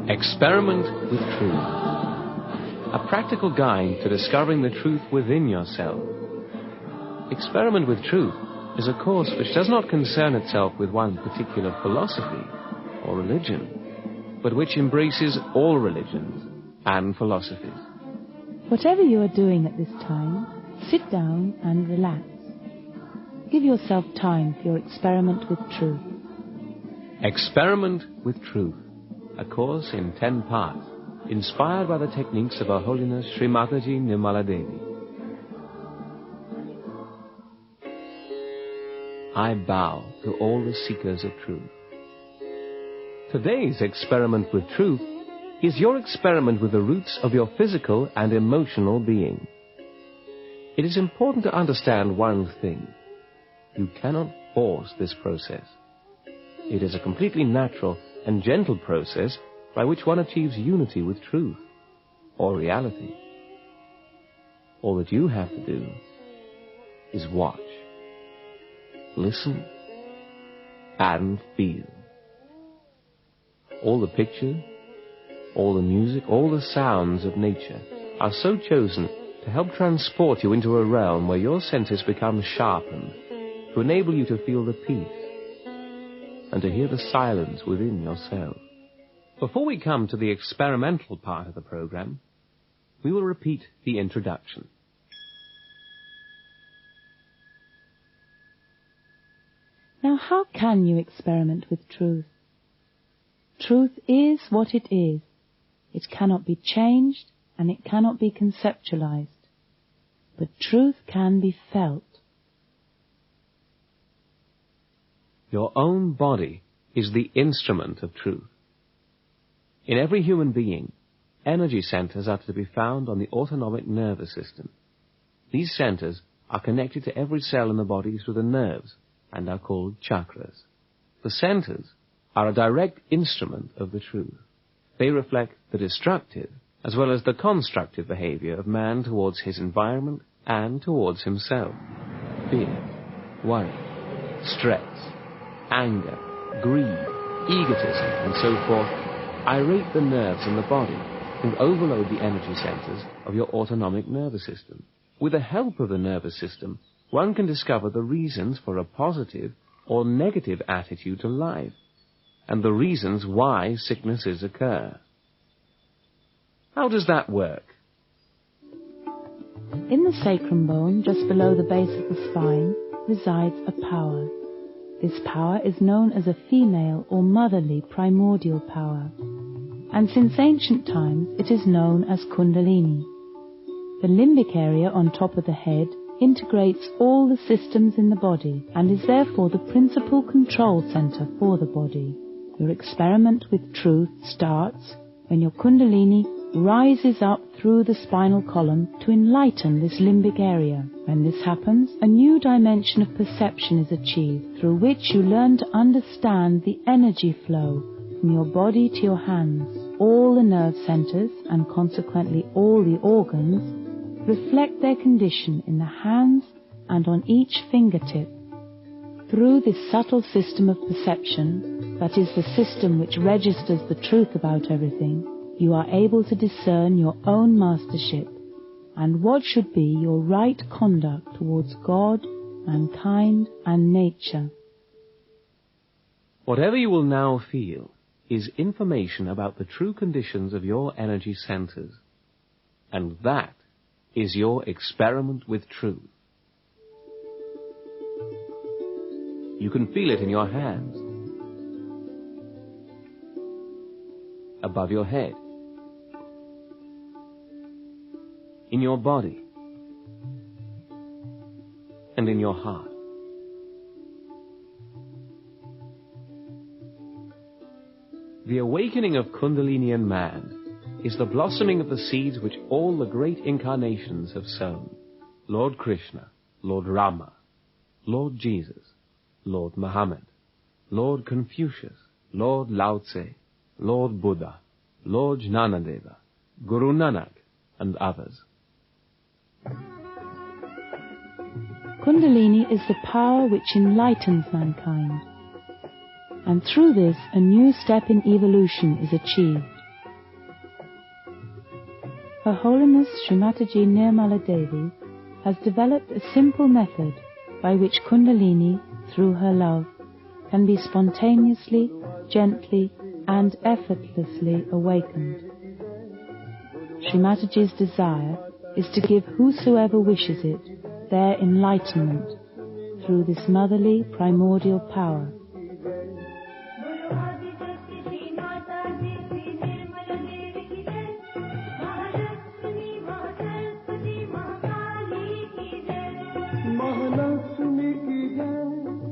Experiment with Truth. A practical guide to discovering the truth within yourself. Experiment with Truth is a course which does not concern itself with one particular philosophy or religion, but which embraces all religions and philosophies. Whatever you are doing at this time, sit down and relax. Give yourself time for your experiment with truth. Experiment with Truth, a course in 10 parts, inspired by the techniques of Her Holiness Sri Mataji Nirmala Devi. I bow to all the seekers of truth. Today's experiment with truth is your experiment with the roots of your physical and emotional being. It is important to understand one thing. You cannot force this process. It is a completely natural and gentle process by which one achieves unity with truth or reality. All that you have to do is watch, listen, and feel. All the pictures, all the music, all the sounds of nature are so chosen to help transport you into a realm where your senses become sharpened, to enable you to feel the peace and to hear the silence within yourself. Before we come to the experimental part of the program, we will repeat the introduction. Now, how can you experiment with truth? Truth is what it is. It cannot be changed and it cannot be conceptualized. But truth can be felt. Your own body is the instrument of truth. In every human being, energy centers are to be found on the autonomic nervous system. These centers are connected to every cell in the body through the nerves and are called chakras. The centers are a direct instrument of the truth. They reflect the destructive as well as the constructive behavior of man towards his environment and towards himself. Fear, worry, stress, anger, greed, egotism, and so forth irate the nerves in the body and overload the energy centers of your autonomic nervous system. With the help of the nervous system, one can discover the reasons for a positive or negative attitude to life, and the reasons why sicknesses occur. How does that work? In the sacrum bone, just below the base of the spine, resides a power. This power is known as a female or motherly primordial power, and since ancient times it is known as Kundalini. The limbic area on top of the head integrates all the systems in the body and is therefore the principal control center for the body. Your experiment with truth starts when your Kundalini rises up through the spinal column to enlighten this limbic area. When this happens, a new dimension of perception is achieved through which you learn to understand the energy flow from your body to your hands. All the nerve centers, and consequently all the organs, reflect their condition in the hands and on each fingertip. Through this subtle system of perception, that is the system which registers the truth about everything, you are able to discern your own mastership and what should be your right conduct towards God, mankind, and nature. Whatever you will now feel is information about the true conditions of your energy centers, and that is your experiment with truth. You can feel it in your hands, above your head, in your body, and in your heart. The awakening of Kundalini in man is the blossoming of the seeds which all the great incarnations have sown. Lord Krishna, Lord Rama, Lord Jesus, Lord Muhammad, Lord Confucius, Lord Lao Tse, Lord Buddha, Lord Jnanadeva, Guru Nanak, and others. Kundalini is the power which enlightens mankind, and through this a new step in evolution is achieved. Her Holiness Srimataji Nirmala Devi has developed a simple method by which Kundalini, through her love, can be spontaneously, gently and effortlessly awakened. Srimataji's desire is to give whosoever wishes it their enlightenment through this motherly primordial power.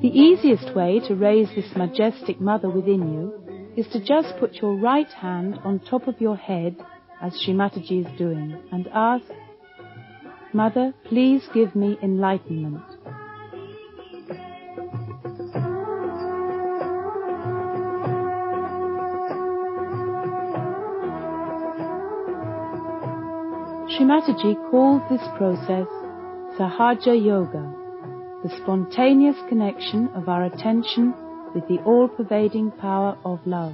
The easiest way to raise this majestic mother within you is to just put your right hand on top of your head, as Srimataji is doing, and ask, "Mother, please give me enlightenment." Srimataji called this process Sahaja Yoga, the spontaneous connection of our attention with the all-pervading power of love.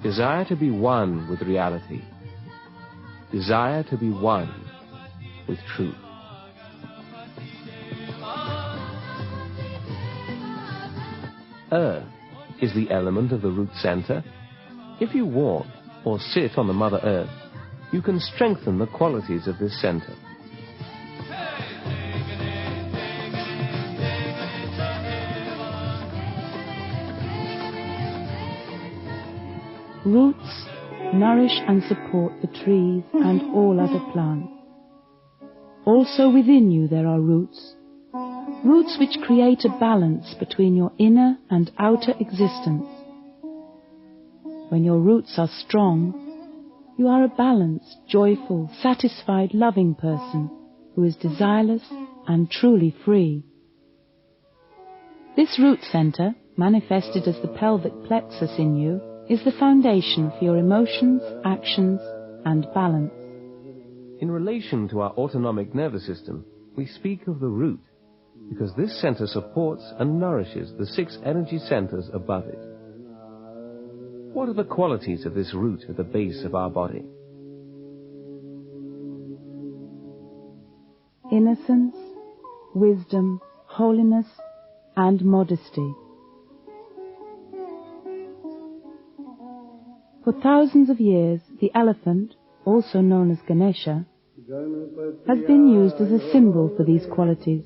Desire to be one with reality. Desire to be one with truth. Earth is the element of the root center. If you walk or sit on the Mother Earth, you can strengthen the qualities of this center. Roots nourish and support the trees and all other plants. Also within you there are roots. Roots which create a balance between your inner and outer existence. When your roots are strong, you are a balanced, joyful, satisfied, loving person who is desireless and truly free. This root center, manifested as the pelvic plexus in you, is the foundation for your emotions, actions, and balance. In relation to our autonomic nervous system, we speak of the root, because this center supports and nourishes the 6 energy centers above it. What are the qualities of this root at the base of our body? Innocence, wisdom, holiness, and modesty. For thousands of years, the elephant, also known as Ganesha, has been used as a symbol for these qualities,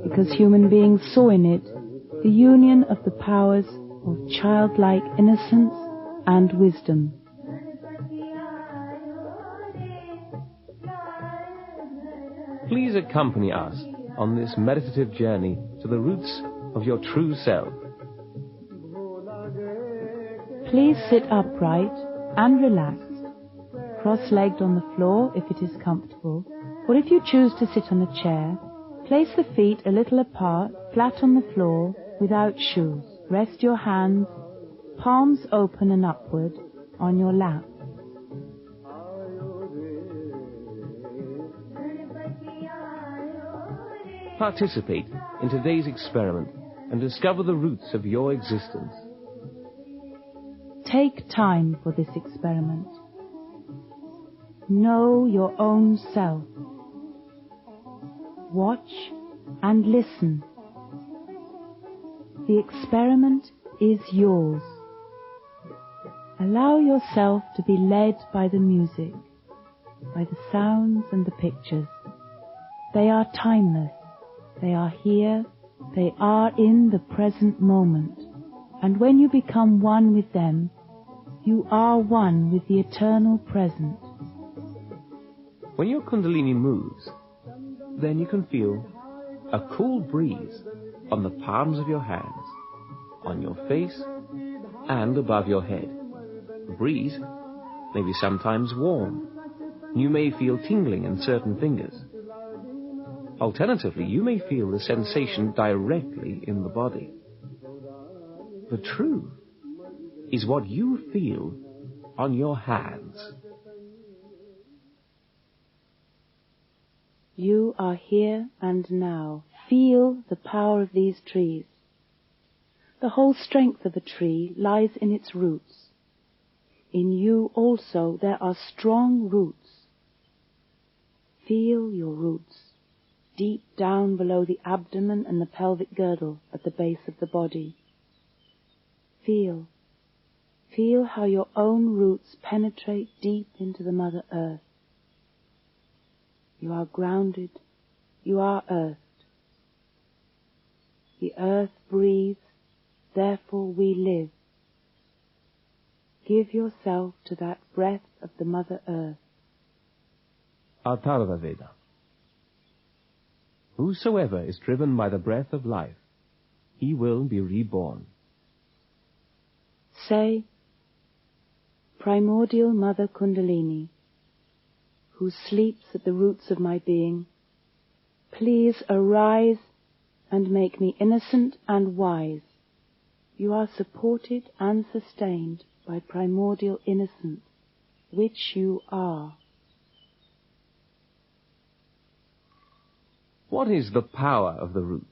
because human beings saw in it the union of the powers of childlike innocence and wisdom. Please accompany us on this meditative journey to the roots of your true self. Please sit upright and relaxed, cross-legged on the floor if it is comfortable, or if you choose to sit on a chair, place the feet a little apart, flat on the floor, without shoes. Rest your hands, palms open and upward, on your lap. Participate in today's experiment and discover the roots of your existence. Take time for this experiment. Know your own self. Watch and listen. The experiment is yours. Allow yourself to be led by the music, by the sounds and the pictures. They are timeless. They are here. They are in the present moment. And when you become one with them, you are one with the eternal present. When your Kundalini moves, then you can feel a cool breeze on the palms of your hands, on your face, and above your head. The breeze may be sometimes warm. You may feel tingling in certain fingers. Alternatively, you may feel the sensation directly in the body. The truth is what you feel on your hands. You are here and now. Feel the power of these trees. The whole strength of a tree lies in its roots. In you also there are strong roots. Feel your roots, deep down below the abdomen and the pelvic girdle at the base of the body. Feel how your own roots penetrate deep into the Mother Earth. You are grounded, you are earthed. The earth breathes, therefore we live. Give yourself to that breath of the Mother Earth. Atharva Veda. Whosoever is driven by the breath of life, he will be reborn. Say, Primordial Mother Kundalini, who sleeps at the roots of my being, please arise and make me innocent and wise. You are supported and sustained by primordial innocence, which you are. What is the power of the root?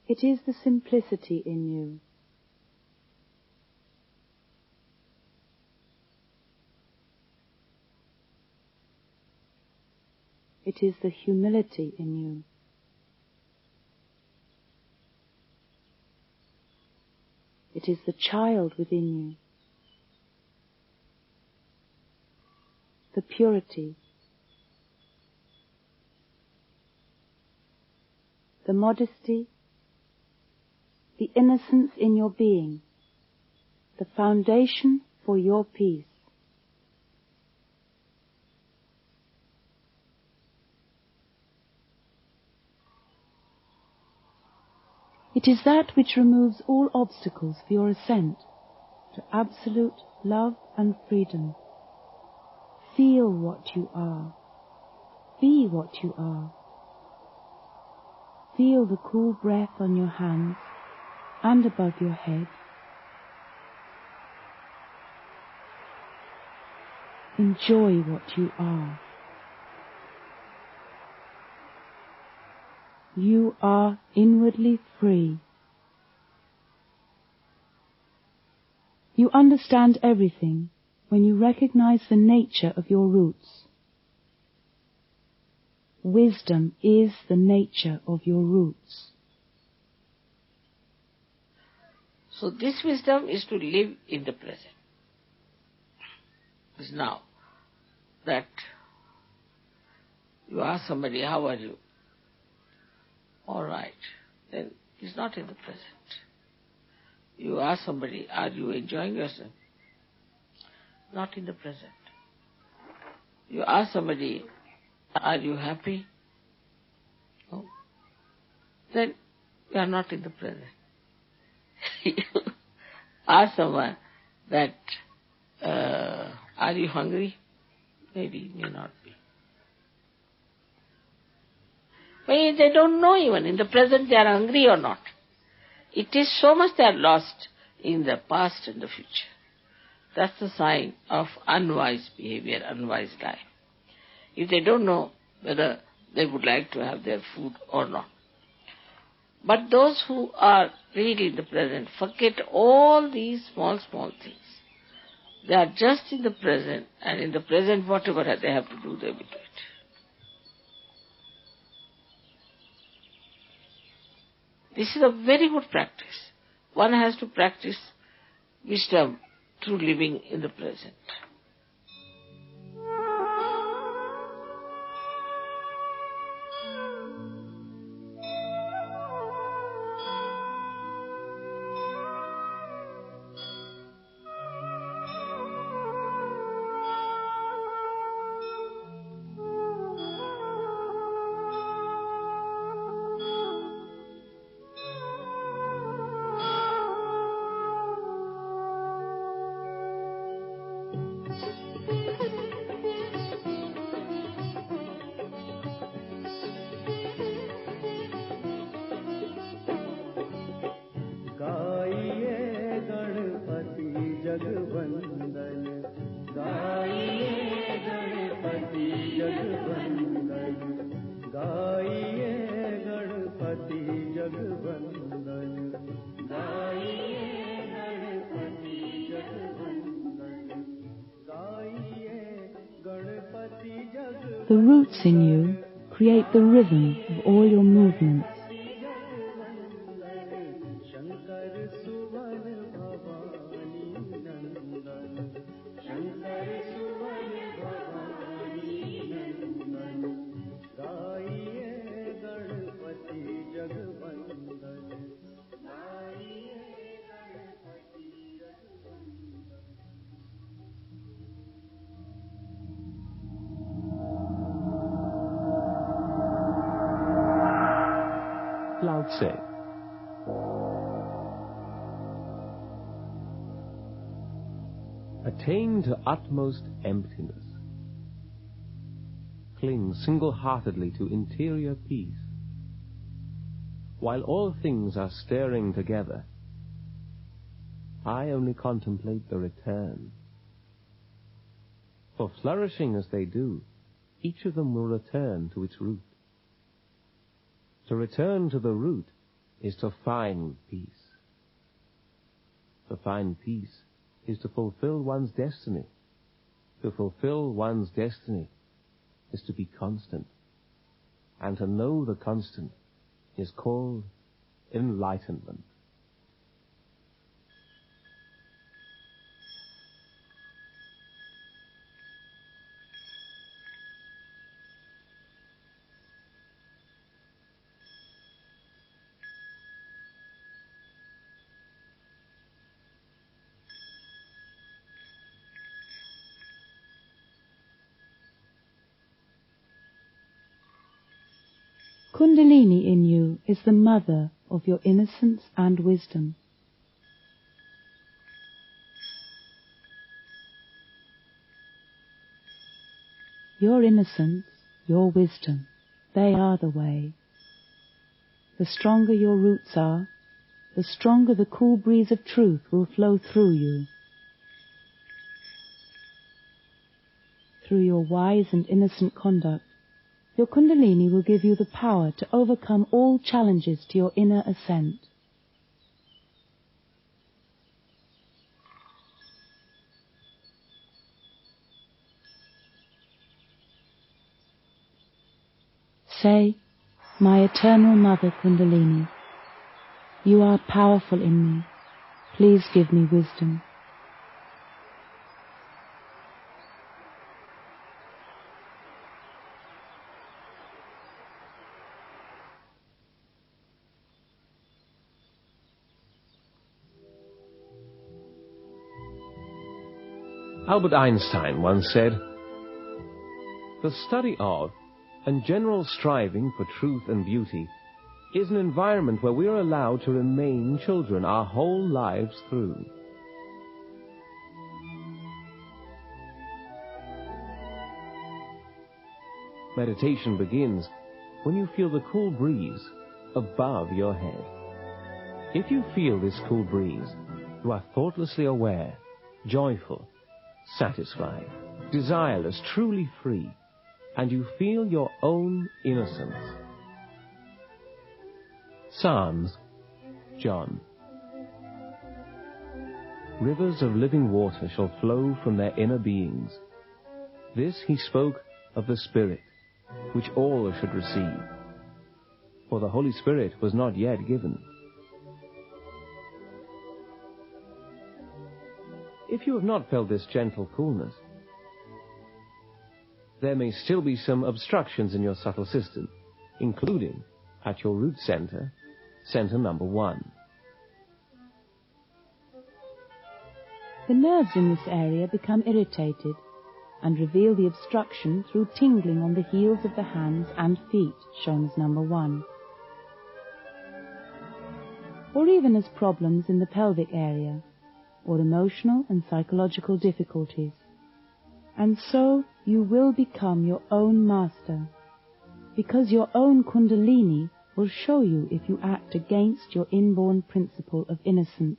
It is the simplicity in you. It is the humility in you. It is the child within you. The purity. The modesty. The innocence in your being. The foundation for your peace. It is that which removes all obstacles for your ascent to absolute love and freedom. Feel what you are. Be what you are. Feel the cool breath on your hands and above your head. Enjoy what you are. You are inwardly free. You understand everything when you recognize the nature of your roots. Wisdom is the nature of your roots. So this wisdom is to live in the present. Is now that you ask somebody, how are you? All right, then it's not in the present. You ask somebody, are you enjoying yourself? Not in the present. You ask somebody, are you happy? No. Then you are not in the present. You ask someone that, are you hungry? Maybe, may not be. Maybe they don't know even in the present they are hungry or not. It is so much they are lost in the past and the future. That's the sign of unwise behavior, unwise life. If they don't know whether they would like to have their food or not. But those who are really in the present forget all these small things. They are just in the present, and in the present whatever they have to do, they will do it. This is a very good practice. One has to practice wisdom through living in the present. The roots in you create the rhythm of all your movements. Lao Tse. Attain to utmost emptiness. Cling single-heartedly to interior peace. While all things are stirring together, I only contemplate the return. For flourishing as they do, each of them will return to its root. To return to the root is to find peace. To find peace is to fulfill one's destiny. To fulfill one's destiny is to be constant. And to know the constant is called enlightenment. Kundalini in you is the mother of your innocence and wisdom. Your innocence, your wisdom, they are the way. The stronger your roots are, the stronger the cool breeze of truth will flow through you. Through your wise and innocent conduct, your Kundalini will give you the power to overcome all challenges to your inner ascent. Say, my eternal mother Kundalini, you are powerful in me. Please give me wisdom. Albert Einstein once said, "The study of and general striving for truth and beauty is an environment where we are allowed to remain children our whole lives through." Meditation begins when you feel the cool breeze above your head. If you feel this cool breeze, you are thoughtlessly aware, joyful, satisfied, desireless, truly free, and you feel your own innocence. Psalms, John. Rivers of living water shall flow from their inner beings. This he spoke of the Spirit, which all should receive. For the Holy Spirit was not yet given. If you have not felt this gentle coolness, there may still be some obstructions in your subtle system, including at your root center, center number 1. The nerves in this area become irritated and reveal the obstruction through tingling on the heels of the hands and feet, shown as number 1. Or even as problems in the pelvic area, or emotional and psychological difficulties. And so you will become your own master, because your own Kundalini will show you if you act against your inborn principle of innocence.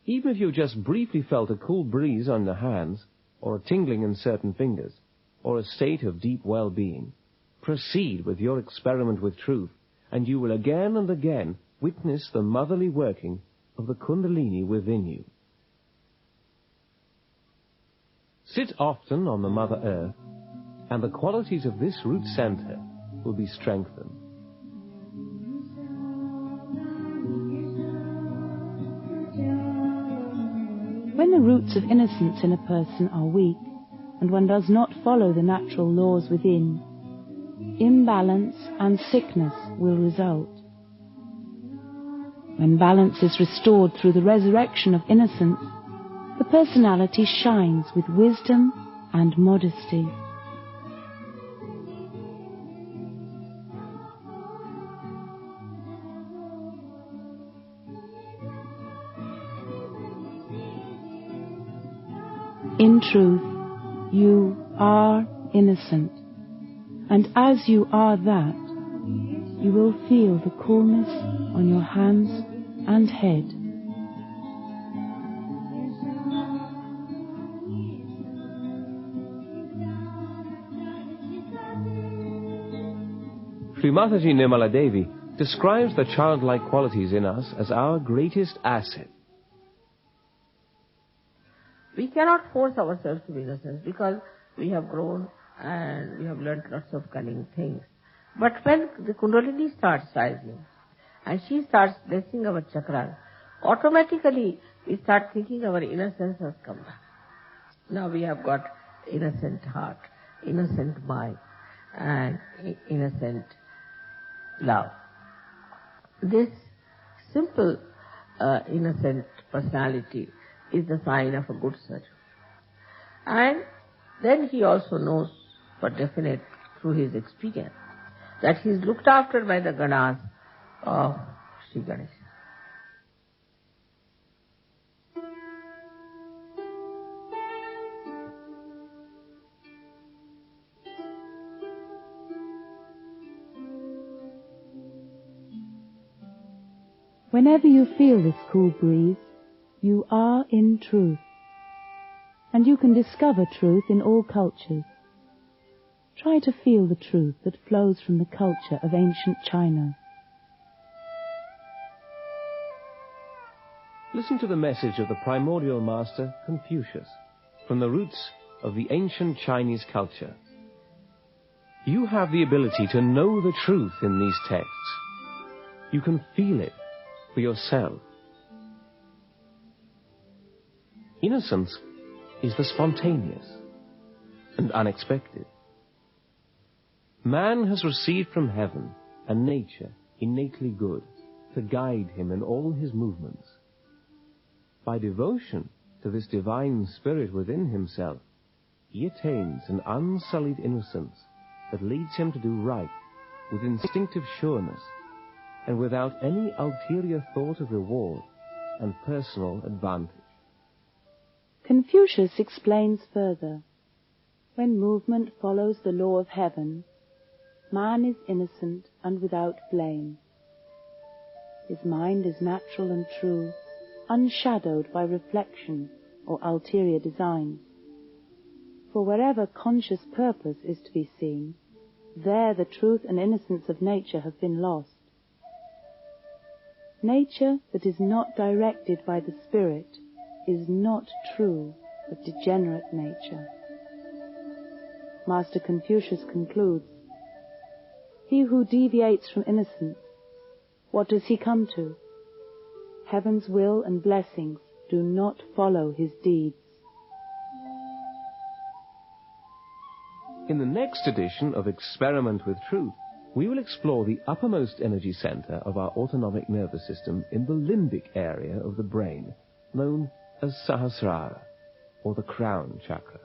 Even if you've just briefly felt a cool breeze on the hands, or a tingling in certain fingers, or a state of deep well-being, proceed with your experiment with truth, and you will again and again witness the motherly working of the Kundalini within you. Sit often on the Mother Earth, and the qualities of this root center will be strengthened. When the roots of innocence in a person are weak, and one does not follow the natural laws within, imbalance and sickness will result. When balance is restored through the resurrection of innocence, the personality shines with wisdom and modesty. In truth, you are innocent, and as you are that, you will feel the coolness on your hands and head. Sri Mataji Nirmala Devi describes the childlike qualities in us as our greatest asset. We cannot force ourselves to be innocent because we have grown and we have learnt lots of cunning things. But when the Kundalini starts rising and she starts blessing our chakras, automatically we start thinking our innocence has come back. Now we have got innocent heart, innocent mind, and innocent love. This simple innocent personality is the sign of a good surgeon. And then he also knows for definite through his experience that he is looked after by the Ganas of Sri Ganesha. Whenever you feel this cool breeze, you are in truth, and you can discover truth in all cultures. Try to feel the truth that flows from the culture of ancient China. Listen to the message of the primordial master Confucius from the roots of the ancient Chinese culture. You have the ability to know the truth in these texts. You can feel it for yourself. Innocence is the spontaneous and unexpected. Man has received from heaven a nature innately good to guide him in all his movements. By devotion to this divine spirit within himself, he attains an unsullied innocence that leads him to do right with instinctive sureness and without any ulterior thought of reward and personal advantage. Confucius explains further, when movement follows the law of heaven, man is innocent and without blame. His mind is natural and true, unshadowed by reflection or ulterior designs. For wherever conscious purpose is to be seen, there the truth and innocence of nature have been lost. Nature that is not directed by the spirit is not true, but degenerate nature. Master Confucius concludes, he who deviates from innocence, what does he come to? Heaven's will and blessings do not follow his deeds. In the next edition of Experiment with Truth, we will explore the uppermost energy center of our autonomic nervous system in the limbic area of the brain, known as Sahasrara, or the crown chakra.